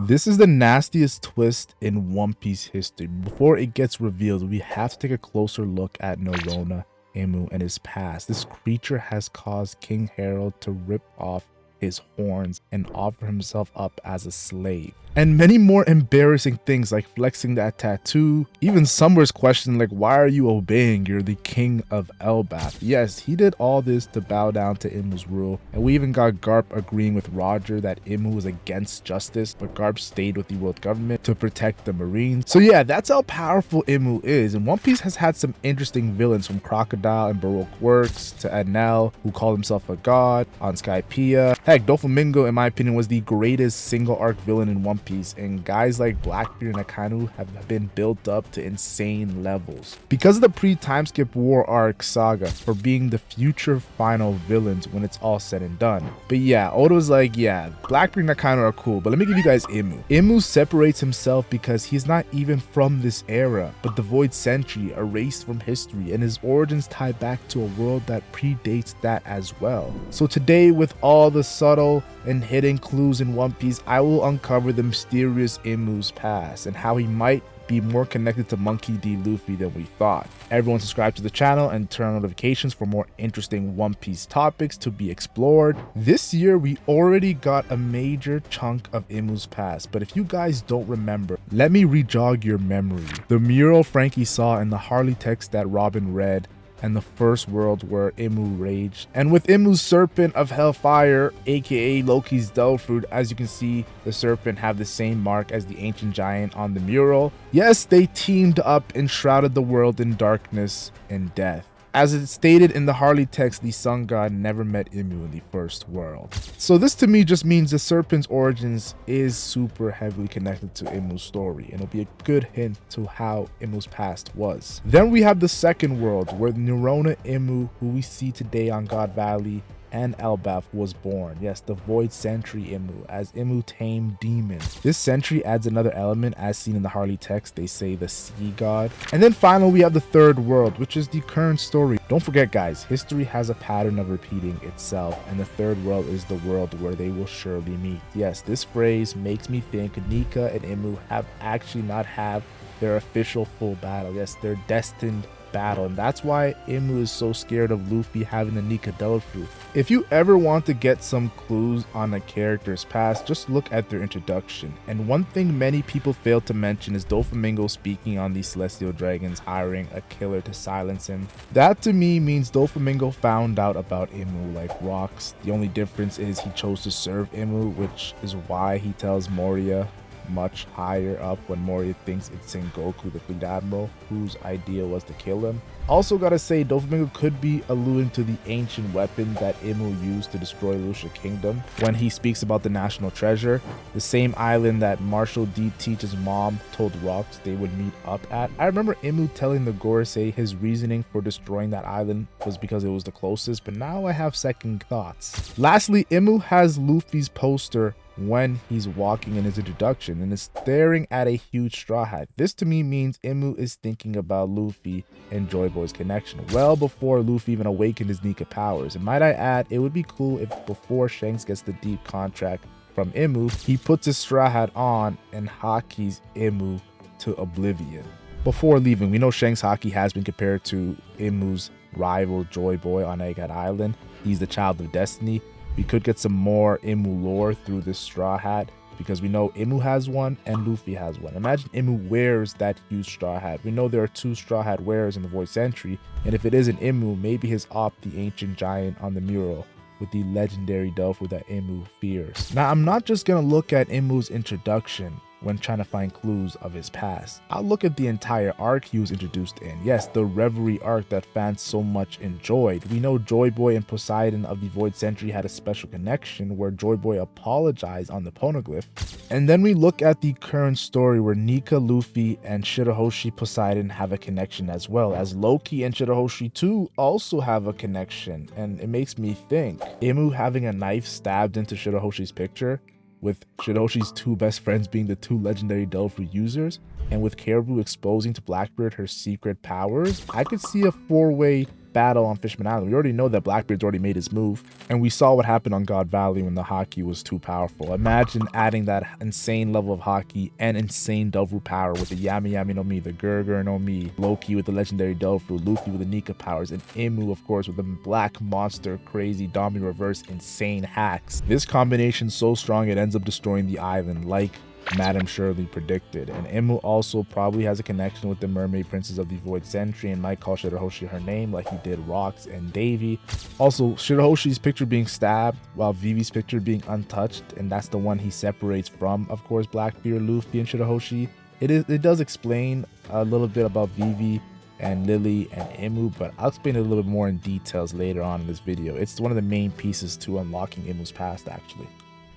This is the nastiest twist in One Piece history. Before it gets revealed, we have to take a closer look at Norona Imu and his past. This creature has caused King Harold to rip off his horns and offer himself up as a slave. And many more embarrassing things like flexing that tattoo. Even Summer's question like, why are you obeying? You're the king of Elbaf. Yes, he did all this to bow down to Imu's rule. And we even got Garp agreeing with Roger that Imu was against justice, but Garp stayed with the world government to protect the Marines. So yeah, that's how powerful Imu is. And One Piece has had some interesting villains, from Crocodile and Baroque Works to Enel, who called himself a god, on Skypiea. Heck, Doflamingo, in my opinion, was the greatest single arc villain in One Piece, and guys like Blackbeard and Akainu have been built up to insane levels because of the pre-time skip war arc saga for being the future final villains when it's all said and done. But yeah, Oda's like, yeah, Blackbeard and Akainu are cool, but let me give you guys Imu. Imu separates himself because he's not even from this era, but the Void Century, erased from history, and his origins tie back to a world that predates that as well. So today, with all the subtle and hidden clues in One Piece, I will uncover the mysterious Imu's past and how he might be more connected to Monkey D. Luffy than we thought. Everyone subscribe to the channel and turn on notifications for more interesting One Piece topics to be explored. This year, we already got a major chunk of Imu's past, but if you guys don't remember, let me re-jog your memory. The mural Frankie saw in the Harley text that Robin read, and the first world where Imu raged. And with Imu's Serpent of Hellfire, aka Loki's Devil Fruit, as you can see, the serpent have the same mark as the ancient giant on the mural. Yes, they teamed up and shrouded the world in darkness and death. As it's stated in the Harley text, the sun god never met Imu in the first world. So this to me just means the serpent's origins is super heavily connected to Imu's story, and it'll be a good hint to how Imu's past was. Then we have the second world, where Norona Imu, who we see today on God Valley and Elbaf, was born. Yes, the Void Sentry Imu, as Imu tamed demons. This sentry adds another element, as seen in the Harley text, they say the sea god. And then finally we have the third world, which is the current story. Don't forget guys, history has a pattern of repeating itself, and the third world is the world where they will surely meet. Yes, this phrase makes me think Nika and Imu have actually not have their official full battle. Yes, they're destined battle, and that's why Imu is so scared of Luffy having the Nika Devil Fruit. If you ever want to get some clues on a character's past, just look at their introduction. And one thing many people fail to mention is Doflamingo speaking on the Celestial Dragons, hiring a killer to silence him. That to me means Doflamingo found out about Imu like rocks. The only difference is he chose to serve Imu, which is why he tells Moria much higher up when Moria thinks it's Sengoku, the Fleet Admiral, whose idea was to kill him. Also gotta say, Doflamingo could be alluding to the ancient weapon that Imu used to destroy Lucia Kingdom when he speaks about the National Treasure, the same island that Marshall D. Teach's mom told Rocks they would meet up at. I remember Imu telling the Gorosei his reasoning for destroying that island was because it was the closest, but now I have second thoughts. Lastly, Imu has Luffy's poster when he's walking in his introduction and is staring at a huge straw hat. This to me means Imu is thinking about Luffy and Joy Boy's connection well before Luffy even awakened his Nika powers. And might I add, it would be cool if before Shanks gets the deep contract from Imu, he puts his straw hat on and hakis Imu to oblivion. Before leaving, we know Shanks' haki has been compared to Imu's rival Joy Boy on Egghead Island. He's the child of destiny. We could get some more Imu lore through this straw hat, because we know Imu has one and Luffy has one. Imagine Imu wears that huge straw hat. We know there are two straw hat wearers in the Void Century, and if it isn't Imu, maybe his op, the ancient giant on the mural, with the legendary Delphi that Imu fears. Now, I'm not just gonna look at Imu's introduction when trying to find clues of his past. I'll look at the entire arc he was introduced in. Yes, the Reverie arc that fans so much enjoyed. We know Joy Boy and Poseidon of the Void Century had a special connection where Joy Boy apologized on the poneglyph. And then we look at the current story where Nika, Luffy, and Shirahoshi Poseidon have a connection, as well as Loki and Shirahoshi too also have a connection. And it makes me think, Imu having a knife stabbed into Shirahoshi's picture, with Shirahoshi's two best friends being the two legendary Delphi users, and with Caribou exposing to Blackbeard her secret powers, I could see a four-way battle on Fishman Island. We already know that Blackbeard's already made his move, and we saw what happened on God Valley when the Haki was too powerful. Imagine adding that insane level of Haki and insane Dofru power with the Yami Yami no Mi, the Gurgur no Mi, Loki with the legendary Dofru, Luffy with the Nika powers, and Imu, of course, with the black monster, crazy Dami reverse, insane hacks. This combination is so strong it ends up destroying the island, like Madame Shirley predicted. And Imu also probably has a connection with the mermaid princess of the Void Century and might call Shirahoshi her name like he did Rox and Davy. Also, Shirahoshi's picture being stabbed while Vivi's picture being untouched, and that's the one he separates from, of course, Blackbeard, Luffy, and Shirahoshi. It does explain a little bit about Vivi and Lily and Imu, but I'll explain it a little bit more in details later on in this video. It's one of the main pieces to unlocking Imu's past, actually.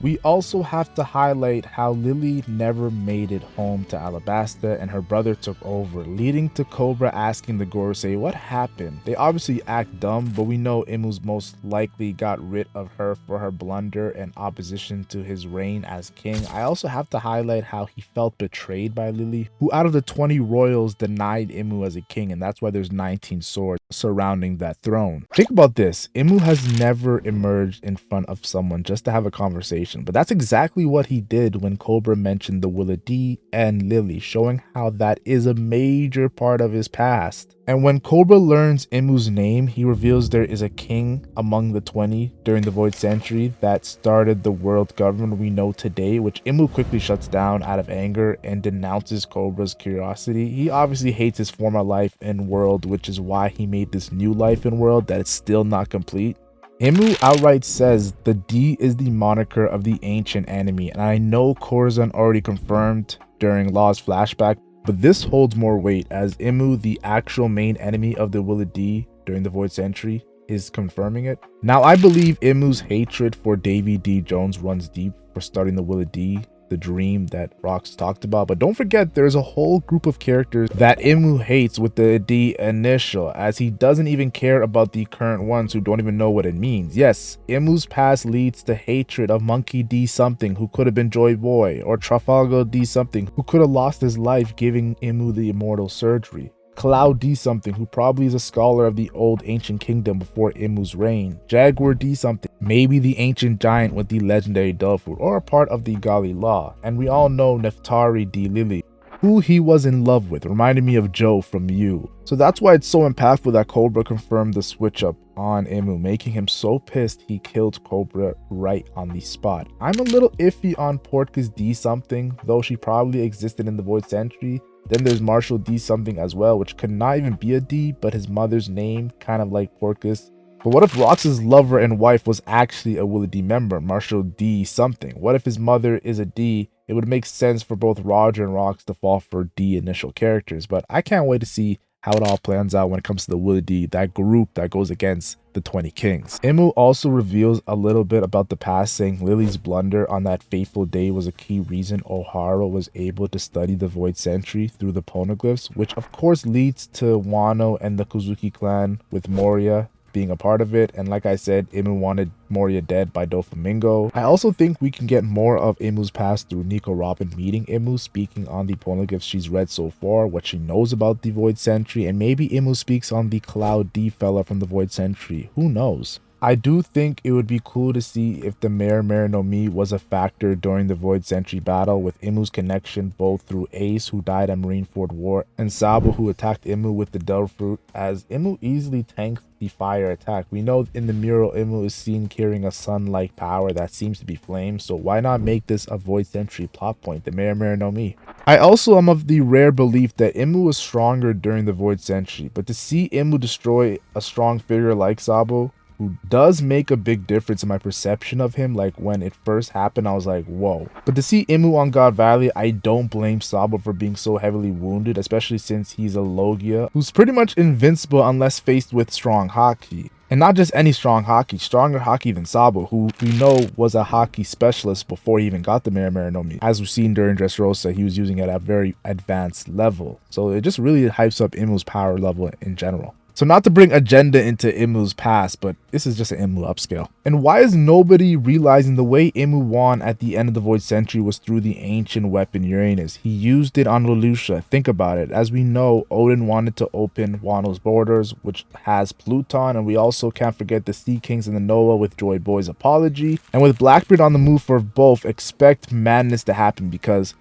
We also have to highlight how Lily never made it home to Alabasta and her brother took over, leading to Cobra asking the Gorosei what happened. They obviously act dumb, but we know Imu's most likely got rid of her for her blunder and opposition to his reign as king. I also have to highlight how he felt betrayed by Lily, who out of the 20 royals denied Imu as a king, and that's why there's 19 swords surrounding that throne. Think about this, Imu has never emerged in front of someone just to have a conversation. But that's exactly what he did when Cobra mentioned the Willa D and Lily, showing how that is a major part of his past. And when Cobra learns Imu's name, he reveals there is a king among the 20 during the Void Century that started the world government we know today, which Imu quickly shuts down out of anger and denounces Cobra's curiosity. He obviously hates his former life and world, which is why he made this new life and world that is still not complete. Imu outright says the D is the moniker of the ancient enemy, and I know Corzan already confirmed during Law's flashback, but this holds more weight as Imu, the actual main enemy of the Willa D during the Void Century, is confirming it. Now, I believe Imu's hatred for Davy D. Jones runs deep for starting the Willa D, the dream that Rox talked about, but don't forget there's a whole group of characters that Imu hates with the D initial, as he doesn't even care about the current ones who don't even know what it means. Yes, Imu's past leads to hatred of Monkey D something who could have been Joy Boy, or Trafalgar D something who could have lost his life giving Imu the immortal surgery, Cloud D something who probably is a scholar of the old ancient kingdom before Imu's reign, Jaguar D something, maybe the ancient giant with the legendary Dofru or a part of the Gali Law, and we all know Neftari D Lily, who he was in love with, reminded me of Joe from You. So that's why it's so impactful that Cobra confirmed the switch up on Imu, making him so pissed he killed Cobra right on the spot. I'm a little iffy on Portka's D something, though she probably existed in the Void Century. Then there's Marshall D something as well, which could not even be a D, but his mother's name, kind of like Porkus. But what if Rox's lover and wife was actually a Willa D member, Marshall D something? What if his mother is a D? It would make sense for both Roger and Rox to fall for D initial characters, but I can't wait to see how it all plans out when it comes to the Willa D, that group that goes against the 20 kings. Imu also reveals a little bit about the past, saying Lily's blunder on that fateful day was a key reason Ohara was able to study the Void Century through the poneglyphs, which of course leads to Wano and the Kozuki clan with Moria being a part of it. And like I said, Imu wanted Moria dead by Doflamingo. I also think we can get more of Imu's past through Nico Robin meeting Imu, speaking on the poneglyphs she's read so far, what she knows about the Void Century, and maybe Imu speaks on the Cloud D fella from the Void Century. Who knows? I do think it would be cool to see if the Mare no Mi was a factor during the Void Century battle, with Imu's connection both through Ace, who died at Marineford War, and Sabo, who attacked Imu with the Del Fruit, as Imu easily tanked the fire attack. We know in the mural Imu is seen carrying a sun-like power that seems to be flame, so why not make this a Void Century plot point, the Mare no Mi? I also am of the rare belief that Imu was stronger during the Void Century, but to see Imu destroy a strong figure like Sabo, who does make a big difference in my perception of him. Like when it first happened, I was like, whoa. But to see Imu on God Valley, I don't blame Sabo for being so heavily wounded, especially since he's a Logia, who's pretty much invincible unless faced with strong Haki. And not just any strong Haki, stronger Haki than Sabo, who we know was a Haki specialist before he even got the Mare no Mi. As we've seen during Dressrosa, he was using it at a very advanced level. So it just really hypes up Imu's power level in general. So not to bring agenda into Imu's past, but this is just an Imu upscale. And why is nobody realizing the way Imu won at the end of the Void Century was through the ancient weapon Uranus? He used it on Leloucha. Think about it. As we know, Odin wanted to open Wano's borders, which has Pluton, and we also can't forget the Sea Kings and the Noah with Joy Boy's apology. And with Blackbeard on the move for both, expect madness to happen because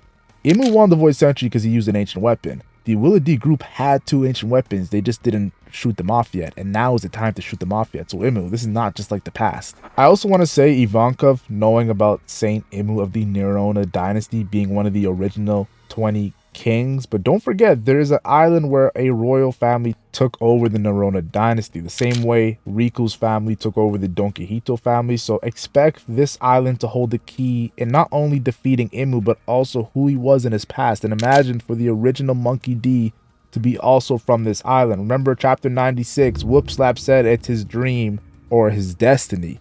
Imu won the Void Century because he used an ancient weapon. The Willa D group had 2 ancient weapons, they just didn't shoot them off yet, and now is the time to shoot them off yet. So Imu, this is not just like the past. I also want to say Ivankov, knowing about Saint Imu of the Nerona dynasty being one of the original 20 kings, but don't forget there is an island where a royal family took over the Nerona dynasty, the same way Riku's family took over the Don Quixote family. So expect this island to hold the key in not only defeating Imu, but also who he was in his past. And imagine for the original Monkey D to be also from this island. Remember chapter 96, Whoopslap said it's his dream or his destiny.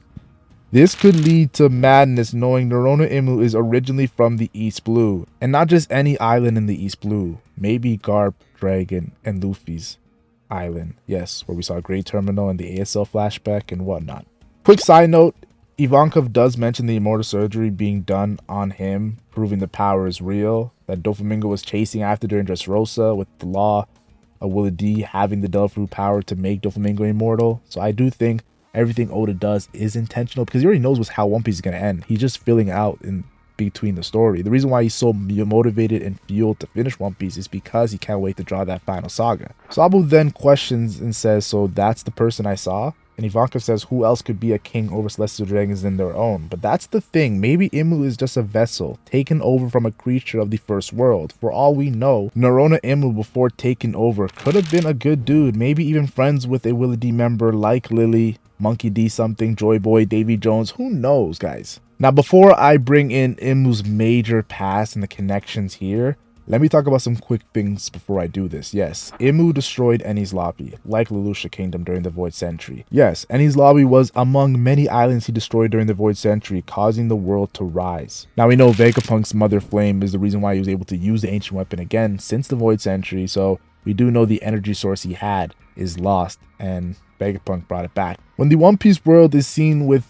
This could lead to madness knowing Nerona Imu is originally from the East Blue, and not just any island in the East Blue, maybe Garp, Dragon, and Luffy's island. Yes, where we saw Great Terminal and the ASL flashback and whatnot. Quick side note, Ivankov does mention the immortal surgery being done on him, proving the power is real, that Doflamingo was chasing after during Dressrosa with the law of Willa D having the Delphi power to make Doflamingo immortal. So I do think everything Oda does is intentional because he already knows how One Piece is going to end. He's just filling out in between the story. The reason why he's so motivated and fueled to finish One Piece is because he can't wait to draw that final saga. Sabu then questions and says, so that's the person I saw? And Ivankov says, who else could be a king over celestial dragons than their own? But that's the thing, maybe Imu is just a vessel taken over from a creature of the first world. For all we know, Nerona Imu before taking over could have been a good dude, maybe even friends with a Willa D member like Lily, Monkey D something, Joy Boy, Davy Jones, who knows, guys? Now, before I bring in Imu's major past and the connections here, let me talk about some quick things before I do this. Yes, Imu destroyed Enies Lobby, like Leloucha Kingdom during the Void Century. Yes, Enies Lobby was among many islands he destroyed during the Void Century, causing the world to rise. Now, we know Vegapunk's Mother Flame is the reason why he was able to use the ancient weapon again since the Void Century, so we do know the energy source he had is lost, and Vegapunk brought it back. When the One Piece world is seen with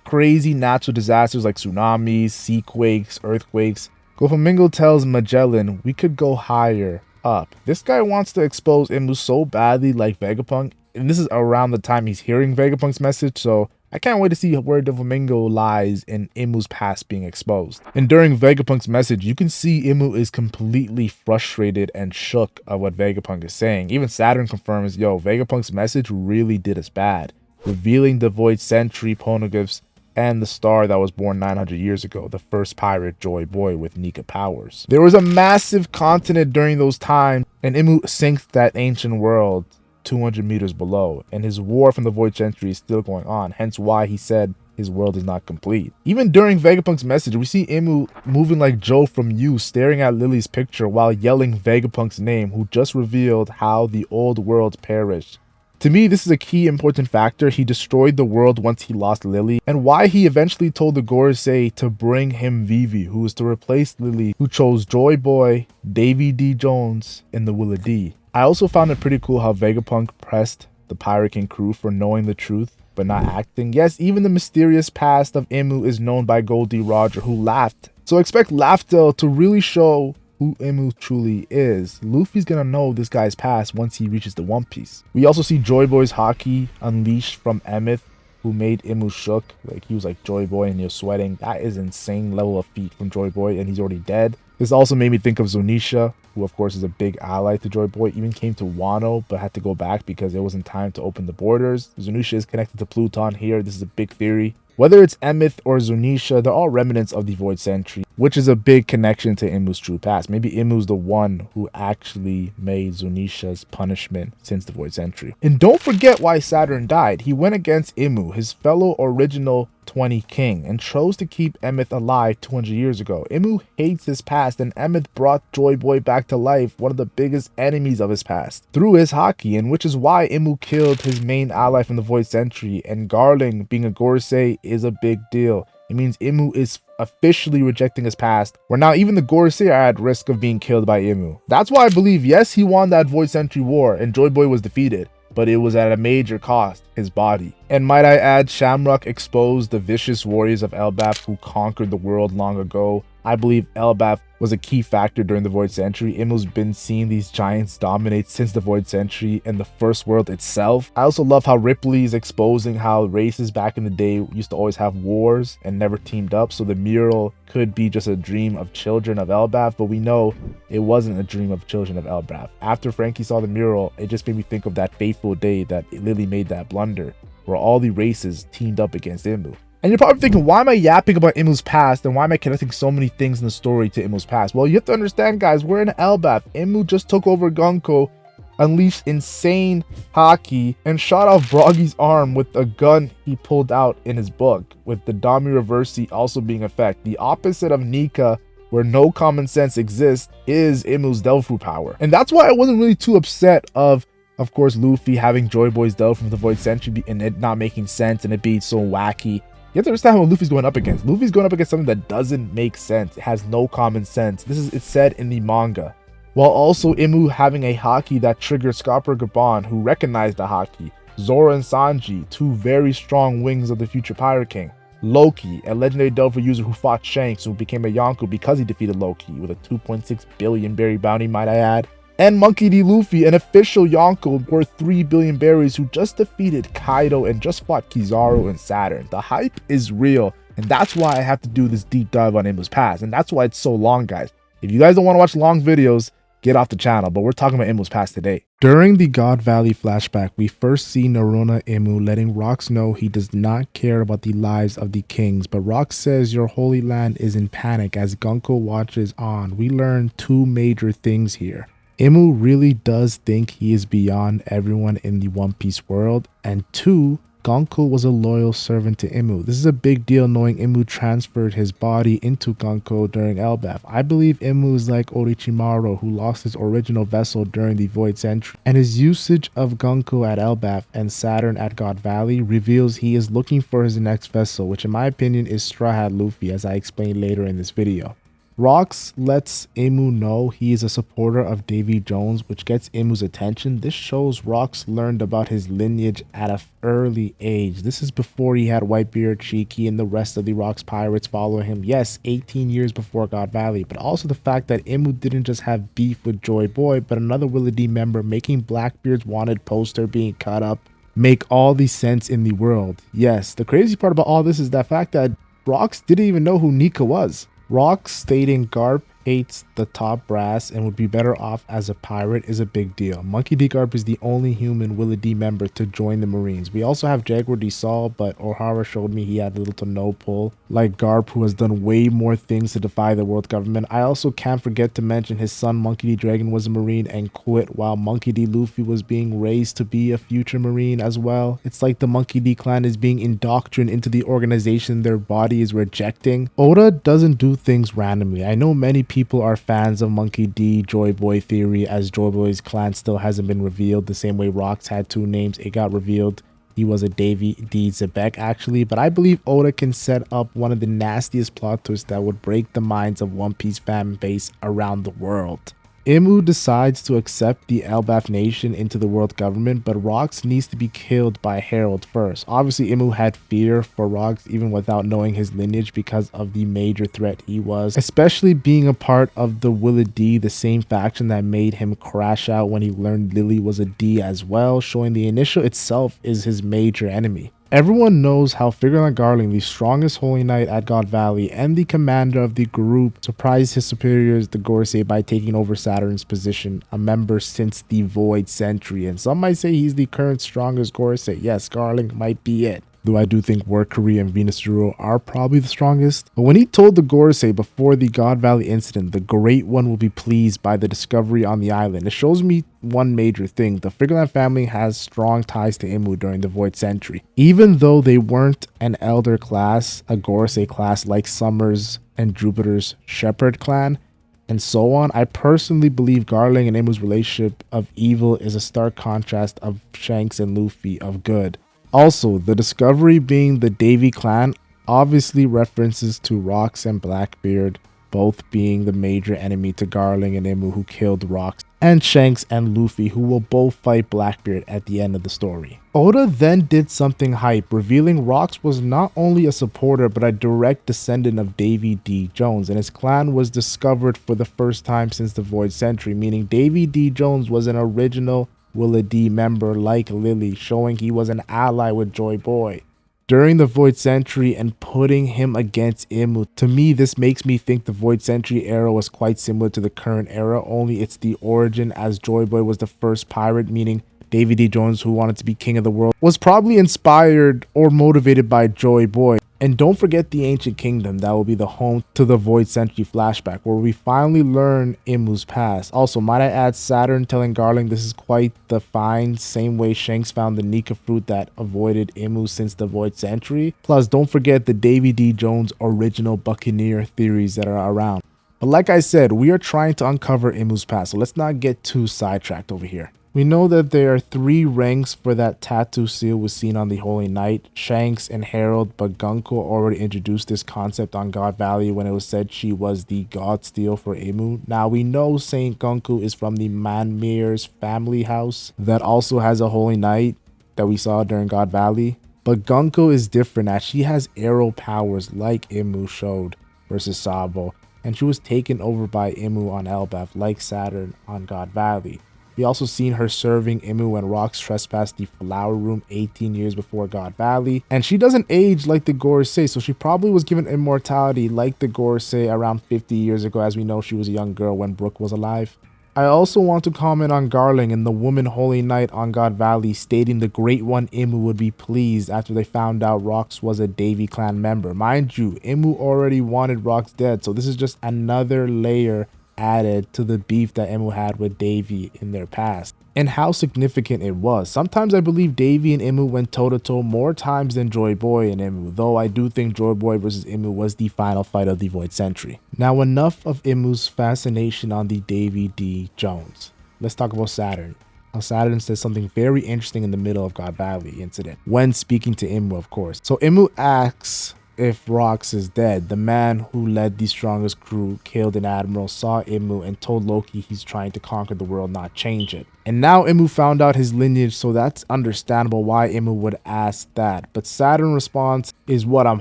crazy natural disasters like tsunamis, sea quakes, earthquakes, Doflamingo tells Magellan, we could go higher up. This guy wants to expose Imu so badly like Vegapunk, and this is around the time he's hearing Vegapunk's message, so I can't wait to see where Doflamingo lies in Imu's past being exposed. And during Vegapunk's message, you can see Imu is completely frustrated and shook of what Vegapunk is saying. Even Saturn confirms, yo, Vegapunk's message really did us bad, revealing the Void Century poneglyphs and the star that was born 900 years ago, the first pirate Joy Boy with Nika powers. There was a massive continent during those times, and Imu sinks that ancient world 200 meters below, and his war from the Void Century is still going on, hence why he said his world is not complete. Even during Vegapunk's message, we see Imu moving like Joe from You, staring at Lily's picture while yelling Vegapunk's name, who just revealed how the old world perished. To me, this is a key important factor. He destroyed the world once he lost Lily, and why he eventually told the Gorosei to bring him Vivi, who was to replace Lily, who chose Joy Boy, Davy D. Jones, and the Willa D. I also found it pretty cool how Vegapunk pressed the Pirate King crew for knowing the truth, but not acting. Yes, even the mysterious past of Imu is known by Goldie Roger, who laughed. So expect Laughdale to really show who Imu truly is. Luffy's gonna know this guy's past once he reaches the One Piece. We also see Joy Boy's haki unleashed from Emmet, who made Imu shook. Like, he was like Joy Boy and you're sweating. That is insane level of feat from Joy Boy, and he's already dead. This also made me think of Zunisha, who of course is a big ally to Joy Boy, even came to Wano but had to go back because it wasn't time to open the borders. Zunisha is connected to Pluton here. This is a big theory. Whether it's Emmet or Zunisha, they're all remnants of the Void Century, which is a big connection to Imu's true past. Maybe Imu's the one who actually made Zunisha's punishment since the Void Century. And don't forget why Saturn died. He went against Imu, his fellow original 20 king, and chose to keep Emmet alive 200 years ago. Imu hates his past, and Emmet brought Joy Boy back to life, one of the biggest enemies of his past, through his haki, and which is why Imu killed his main ally from the Void Century. And Garling being a Gorosei is a big deal. It means Imu is officially rejecting his past, where now even the Gorosei are at risk of being killed by Imu. That's why I believe, yes, he won that Void Century war and Joy Boy was defeated, but it was at a major cost, his body. And might I add, Shamrock exposed the vicious warriors of Elbaf who conquered the world long ago. I believe Elbaf was a key factor during the Void Century. Imu's been seeing these giants dominate since the Void Century and the First World itself. I also love how Ripley is exposing how races back in the day used to always have wars and never teamed up, so the mural could be just a dream of children of Elbaf, but we know it wasn't a dream of children of Elbaf. After Frankie saw the mural, it just made me think of that fateful day that Lily made that blunder, where all the races teamed up against Imu. And you're probably thinking, why am I yapping about Imu's past and why am I connecting so many things in the story to Imu's past? Well, you have to understand, guys, we're in Elbaf. Imu just took over Gunko, unleashed insane haki, and shot off Broggy's arm with a gun he pulled out in his book, with the Dami Reversi also being effect. The opposite of Nika, where no common sense exists, is Imu's Devil Fruit power. And that's why I wasn't really too upset of course, Luffy having Joy Boy's Devil from the Void Century and it not making sense and it being so wacky. You have to understand what Luffy's going up against. Luffy's going up against something that doesn't make sense. It has no common sense. It's said in the manga. While also Imu having a haki that triggered Scopper Gaban, who recognized the haki. Zoro and Sanji, two very strong wings of the future Pirate King. Loki, a legendary Delver user who fought Shanks, who became a Yonko because he defeated Loki with a 2.6 billion berry bounty, might I add. And Monkey D. Luffy, an official Yonko worth 3 billion berries who just defeated Kaido and just fought Kizaru and Saturn. The hype is real, and that's why I have to do this deep dive on Imu's past, and that's why it's so long, guys. If you guys don't want to watch long videos, get off the channel, but we're talking about Imu's past today. During the God Valley flashback, we first see Narona Imu letting Rox know he does not care about the lives of the kings, but Rox says your holy land is in panic as Gunko watches on. We learn two major things here. Imu really does think he is beyond everyone in the One Piece world, and two, Gunko was a loyal servant to Imu. This is a big deal knowing Imu transferred his body into Gunko during Elbaf. I believe Imu is like Orochimaru, who lost his original vessel during the Void Century, and his usage of Gunko at Elbaf and Saturn at God Valley reveals he is looking for his next vessel, which in my opinion is Straw Hat Luffy, as I explain later in this video. Rox lets Imu know he is a supporter of Davy Jones, which gets Imu's attention. This shows Rox learned about his lineage at an early age. This is before he had Whitebeard, Cheeky, and the rest of the Rox pirates following him. Yes, 18 years before God Valley, but also the fact that Imu didn't just have beef with Joy Boy, but another Willie D member, making Blackbeard's wanted poster being cut up make all the sense in the world. Yes, the crazy part about all this is the fact that Rox didn't even know who Nika was. Rox stating Garp hates the top brass and would be better off as a pirate is a big deal. Monkey D. Garp is the only human Willie D member to join the Marines. We also have Jaguar D. Saul, but O'Hara showed me he had little to no pull, like Garp, who has done way more things to defy the world government. I also can't forget to mention his son Monkey D. Dragon was a Marine and quit, while Monkey D. Luffy was being raised to be a future Marine as well. It's like the Monkey D. clan is being indoctrinated into the organization their body is rejecting. Oda doesn't do things randomly. I know many people are fans of Monkey D. Joy Boy theory, as Joy Boy's clan still hasn't been revealed the same way Rox had two names. It got revealed he was a Davy D. Zebek actually, but I believe Oda can set up one of the nastiest plot twists that would break the minds of One Piece fan base around the world. Imu decides to accept the Elbaf nation into the world government, but Rox needs to be killed by Herald first. Obviously, Imu had fear for Rox even without knowing his lineage because of the major threat he was, especially being a part of the Willie D, the same faction that made him crash out when he learned Lily was a D as well, showing the initial itself is his major enemy. Everyone knows how Figureline Garling, the strongest Holy Knight at God Valley and the commander of the group, surprised his superiors, the Gorosei, by taking over Saturn's position, a member since the Void Century. And some might say he's the current strongest Gorosei. Yes, Garling might be it. Though I do think Workery and Venus Zero are probably the strongest. But when he told the Gorosei before the God Valley incident, the Great One will be pleased by the discovery on the island, it shows me one major thing. The Figureline family has strong ties to Imu during the Void Century. Even though they weren't an elder class, a Gorosei class like Summer's and Jupiter's Shepherd clan, and so on, I personally believe Garling and Imu's relationship of evil is a stark contrast of Shanks and Luffy of good. Also, the discovery being the Davy clan obviously references to Rox and Blackbeard, both being the major enemy to Garling and Imu who killed Rox. and Shanks and Luffy, who will both fight Blackbeard at the end of the story. Oda then did something hype, revealing Rocks was not only a supporter but a direct descendant of Davy D. Jones, and his clan was discovered for the first time since the Void Century, meaning Davy D. Jones was an original Willa D member like Lily, showing he was an ally with Joy Boy during the Void Century and putting him against Imu. To me, this makes me think the Void Century era was quite similar to the current era, only it's the origin, as Joy Boy was the first pirate, meaning Davy D. Jones, who wanted to be king of the world, was probably inspired or motivated by Joy Boy. And don't forget the Ancient Kingdom, that will be the home to the Void Century flashback, where we finally learn Imu's past. Also, might I add, Saturn telling Garling this is quite the find, same way Shanks found the Nika fruit that avoided Imu since the Void Century. Plus, don't forget the Davy D. Jones original Buccaneer theories that are around. But like I said, we are trying to uncover Imu's past, so let's not get too sidetracked over here. We know that there are 3 ranks for that tattoo seal was seen on the Holy Knight, Shanks and Herald, but Gunko already introduced this concept on God Valley when it was said she was the God Steel for Imu. Now we know Saint Gunko is from the Manmir's family house that also has a Holy Knight that we saw during God Valley, but Gunko is different as she has arrow powers like Imu showed versus Sabo, and she was taken over by Imu on Elbaf like Saturn on God Valley. We also seen her serving Imu when Rocks trespassed the Flower Room 18 years before God Valley. And she doesn't age like the Gorosei, so she probably was given immortality like the Gorosei around 50 years ago, as we know she was a young girl when Brook was alive. I also want to comment on Garling and the woman Holy Knight on God Valley stating the Great One Imu would be pleased after they found out Rocks was a Davy clan member. Mind you, Imu already wanted Rocks dead, so this is just another layer added to the beef that Imu had with Davy in their past, and how significant it was. Sometimes I believe Davy and Imu went toe-to-toe more times than Joy Boy and Imu, though I do think Joy Boy versus Imu was the final fight of the Void Century. Now enough of Imu's fascination on the Davy D. Jones. Let's talk about Saturn. Now Saturn says something very interesting in the middle of God Valley incident, when speaking to Imu, of course. So Imu asks if Rocks is dead. The man who led the strongest crew, killed an admiral, saw Imu and told Loki he's trying to conquer the world, not change it. And now Imu found out his lineage, so that's understandable why Imu would ask that. But Saturn's response is what I'm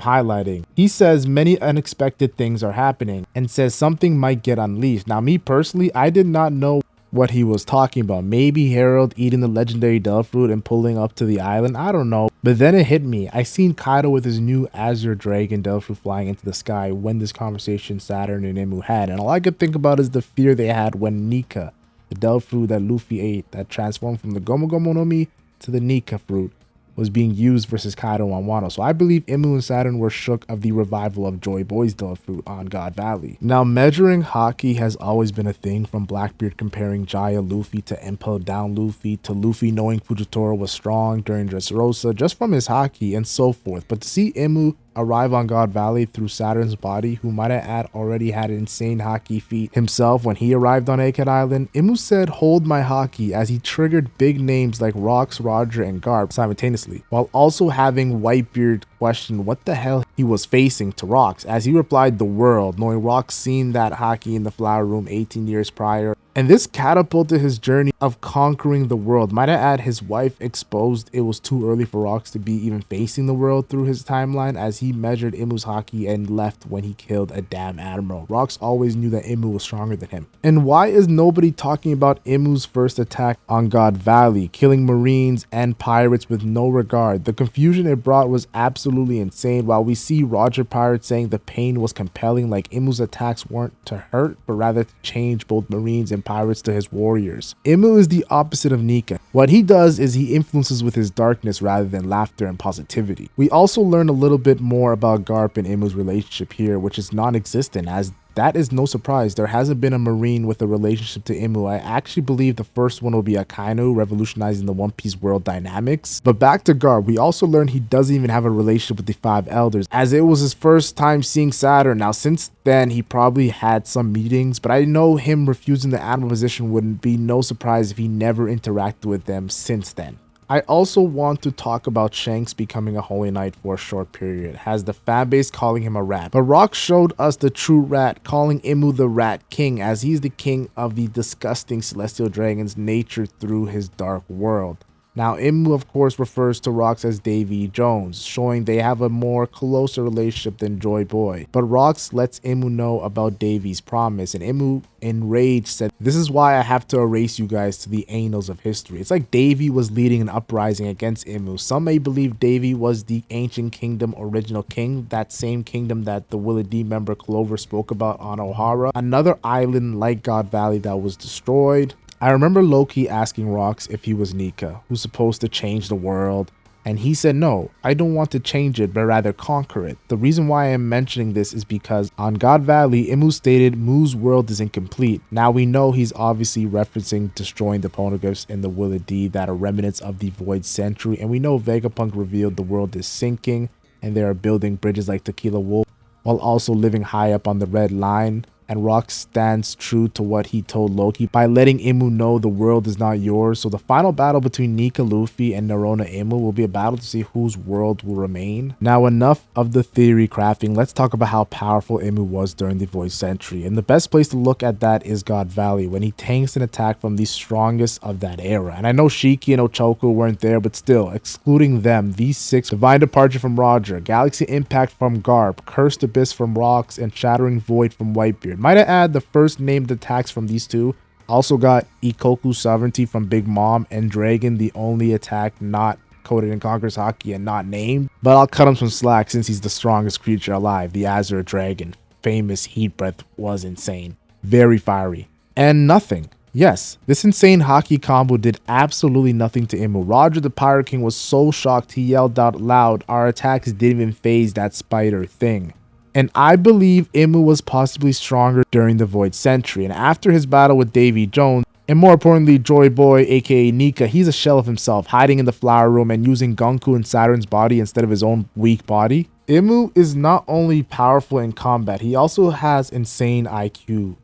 highlighting. He says many unexpected things are happening and says something might get unleashed. Now me personally, I did not know what he was talking about. Maybe Herald eating the legendary Delph fruit and pulling up to the island, I don't know. But then it hit me. I seen Kaido with his new Azure Dragon Delph fruit flying into the sky when this conversation Saturn and Imu had, and all I could think about is the fear they had when Nika, the Delph fruit that Luffy ate that transformed from the Gomu Gomu no Mi to the Nika fruit, was being used versus Kaido on Wano. So I believe Imu and Saturn were shook of the revival of Joy Boy's Delph fruit on God Valley. Now measuring haki has always been a thing, from Blackbeard comparing Jaya Luffy to Impel Down Luffy, to Luffy knowing Fujitora was strong during Dressrosa just from his haki and so forth. But to see Imu arrive on God Valley through Saturn's body, who might I add already had an insane haki feat himself when he arrived on Aked Island, Imu said hold my haki as he triggered big names like Rocks, Roger, and Garp simultaneously, while also having Whitebeard question what the hell he was facing to Rocks, as he replied the world, knowing Rocks seen that haki in the Flower Room 18 years prior. And this catapulted his journey of conquering the world. Might I add, his wife exposed it was too early for Rocks to be even facing the world through his timeline, as he measured Imu's haki and left when he killed a damn admiral. Rocks always knew that Imu was stronger than him. And why is nobody talking about Imu's first attack on God Valley, killing marines and pirates with no regard? The confusion it brought was absolutely insane, while we see Roger Pirate saying the pain was compelling, like Imu's attacks weren't to hurt, but rather to change both marines and pirates to his warriors. Imu is the opposite of Nika. What he does is he influences with his darkness rather than laughter and positivity. We also learn a little bit more about Garp and Imu's relationship here, which is non-existent, as that is no surprise. There hasn't been a marine with a relationship to Imu. I actually believe the first one will be Akainu, revolutionizing the One Piece world dynamics. But back to Garp, we also learned he doesn't even have a relationship with the Five Elders, as it was his first time seeing Saturn. Now since then he probably had some meetings, but I know him refusing the admiral position wouldn't be no surprise if he never interacted with them since then. I also want to talk about Shanks becoming a Holy Knight for a short period, has the fanbase calling him a rat. But Rock showed us the true rat, calling Imu the Rat King, as he's the king of the disgusting celestial dragon's nature through his dark world. Now, Imu, of course, refers to Rocks as Davy Jones, showing they have a more closer relationship than Joy Boy. But Rocks lets Imu know about Davy's promise, and Imu, enraged, said, "This is why I have to erase you guys to the annals of history." It's like Davy was leading an uprising against Imu. Some may believe Davy was the ancient kingdom original king, that same kingdom that the Will D member Clover spoke about on O'Hara, another island like God Valley that was destroyed. I remember Loki asking Rocks if he was Nika, who's supposed to change the world, and he said, "No, I don't want to change it, but rather conquer it." The reason why I am mentioning this is because on God Valley, Imu stated Mu's world is incomplete. Now we know he's obviously referencing destroying the poneglyphs in the Will D that are remnants of the Void Century, and we know Vegapunk revealed the world is sinking, and they are building bridges like Tequila Wolf, while also living high up on the red line. And Rock stands true to what he told Loki by letting Imu know the world is not yours. So the final battle between Nika Luffy and Narona Imu will be a battle to see whose world will remain. Now, enough of the theory crafting. Let's talk about how powerful Imu was during the Void Century. And the best place to look at that is God Valley, when he tanks an attack from the strongest of that era. And I know Shiki and Ochoku weren't there, but still, excluding them, these six: Divine Departure from Roger, Galaxy Impact from Garp, Cursed Abyss from Rocks, and Shattering Void from Whitebeard. Might I add, the first named attacks from these two also got Ikoku Sovereignty from Big Mom, and Dragon, the only attack not coded in Conqueror's Haki and not named. But I'll cut him some slack since he's the strongest creature alive, the Azure Dragon. Famous Heat Breath was insane. Very fiery. And nothing. Yes, this insane Haki combo did absolutely nothing to Imu. Roger the Pirate King was so shocked he yelled out loud, "Our attacks didn't even phase that spider thing." And I believe Imu was possibly stronger during the Void Century, and after his battle with Davy Jones, and more importantly Joy Boy aka Nika, he's a shell of himself, hiding in the flower room and using Gonku and Saturn's body instead of his own weak body. Imu is not only powerful in combat, he also has insane IQ,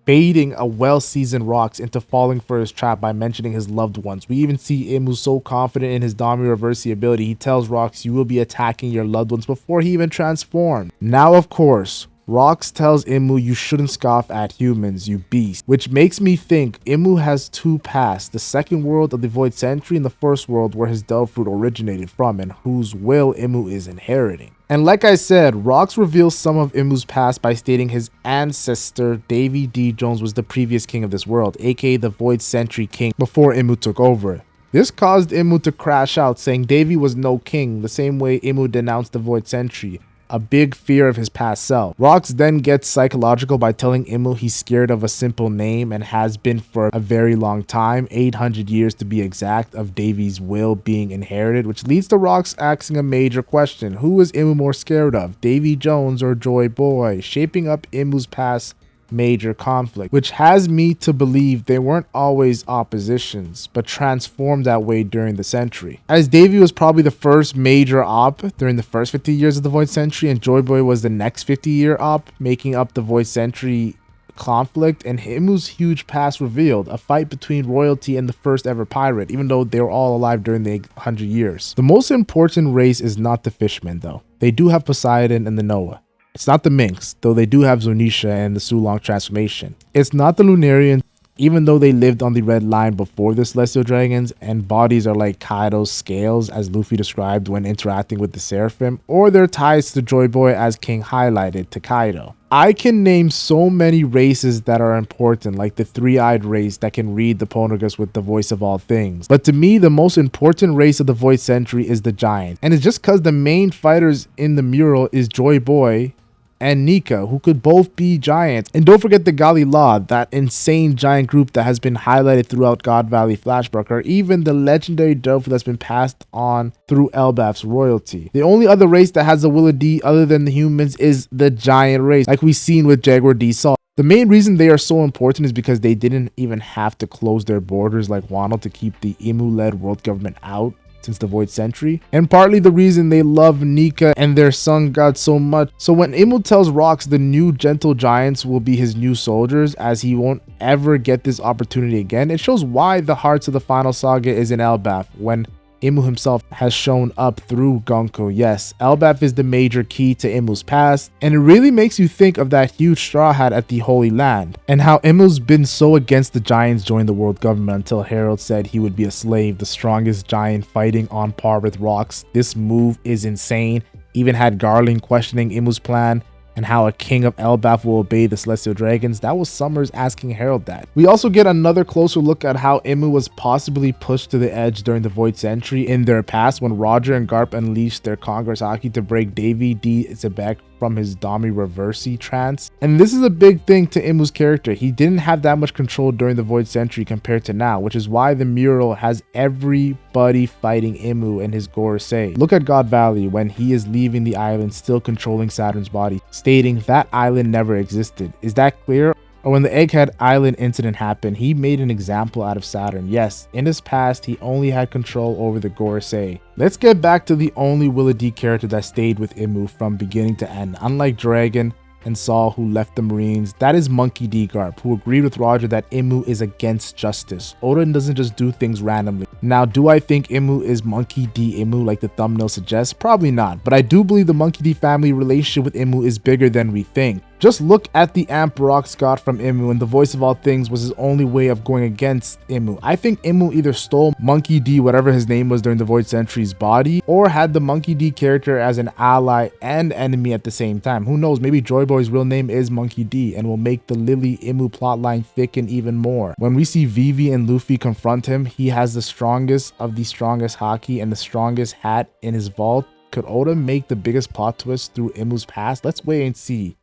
baiting a well-seasoned Rocks into falling for his trap by mentioning his loved ones. We even see Imu so confident in his Dami Reversi ability, he tells Rocks, "You will be attacking your loved ones," before he even transformed. Now, of course, Rocks tells Imu, "You shouldn't scoff at humans, you beast," which makes me think Imu has two pasts: the second world of the Void Century and the first world where his Delph fruit originated from and whose will Imu is inheriting. And like I said, Rocks reveals some of Imu's past by stating his ancestor Davy D. Jones was the previous king of this world, aka the Void Century King, before Imu took over. This caused Imu to crash out, saying Davy was no king, the same way Imu denounced the Void Century, a big fear of his past self. Rocks then gets psychological by telling Imu he's scared of a simple name and has been for a very long time, 800 years to be exact, of Davy's will being inherited, which leads to Rocks asking a major question: who is Imu more scared of, Davy Jones or Joy Boy? Shaping up Imu's past major conflict, which has me to believe they weren't always oppositions, but transformed that way during the century. As Davy was probably the first major op during the first 50 years of the Void Century, and Joy Boy was the next 50-year op, making up the Void Century conflict, and Imu's huge past revealed, a fight between royalty and the first ever pirate, even though they were all alive during the 100 years. The most important race is not the fishmen though. They do have Poseidon and the Noah. It's not the Minx, though they do have Zunisha and the Sulong transformation. It's not the Lunarians, even though they lived on the red line before the Celestial Dragons, and bodies are like Kaido's scales, as Luffy described when interacting with the Seraphim, or their ties to Joy Boy, as King highlighted to Kaido. I can name so many races that are important, like the three-eyed race that can read the poneglyphs with the voice of all things. But to me, the most important race of the Void Century is the Giants. And it's just because the main fighters in the mural is Joy Boy and Nika, who could both be giants. And don't forget the Galila, that insane giant group that has been highlighted throughout God Valley Flashback, or even the legendary Doflamingo that's been passed on through Elbaf's royalty. The only other race that has a Will D other than the humans is the giant race, like we've seen with Jaguar D Salt. The main reason they are so important is because they didn't even have to close their borders like Wano to keep the Imu-led world government out since the Void Century, and partly the reason they love Nika and their sun god so much. So when Imu tells Rocks the new gentle giants will be his new soldiers, as he won't ever get this opportunity again, it shows why the hearts of the final saga is in Elbaf, when Imu himself has shown up through Gonko. Yes, Elbaf is the major key to Imu's past, and it really makes you think of that huge straw hat at the Holy Land, and how Imu's been so against the giants joining the world government until Harold said he would be a slave, the strongest giant fighting on par with rocks. This move is insane. Even had Garling questioning Imu's plan, and how a king of Elbaf will obey the celestial dragons. That was Summers asking Harold that. We also get another closer look at how Imu was possibly pushed to the edge during the Void Century in their past when Roger and Garp unleashed their Congress Haki to break Davy D. Zebek from his Dami Reversi trance. And this is a big thing to Imu's character. He didn't have that much control during the Void Century compared to now, which is why the mural has everybody fighting Imu and his Gorosei. Look at God Valley when he is leaving the island still controlling Saturn's body, stating that island never existed. Is that clear? Or when the Egghead Island incident happened, he made an example out of Saturn. Yes, in his past, he only had control over the Gorosei. Let's get back to the only Willa D character that stayed with Imu from beginning to end. Unlike Dragon and Saul, who left the Marines, that is Monkey D. Garp, who agreed with Roger that Imu is against justice. Oda doesn't just do things randomly. Now, do I think Imu is Monkey D. Imu like the thumbnail suggests? Probably not, but I do believe the Monkey D family relationship with Imu is bigger than we think. Just look at the amp Rocks got from Imu, and the voice of all things was his only way of going against Imu. I think Imu either stole Monkey D, whatever his name was during the Void Century's body, or had the Monkey D character as an ally and enemy at the same time. Who knows, maybe Joy Boy's real name is Monkey D and will make the Lily Imu plotline thicken even more. When we see Vivi and Luffy confront him, he has the strongest of the strongest haki and the strongest hat in his vault. Could Oda make the biggest plot twist through Imu's past? Let's wait and see.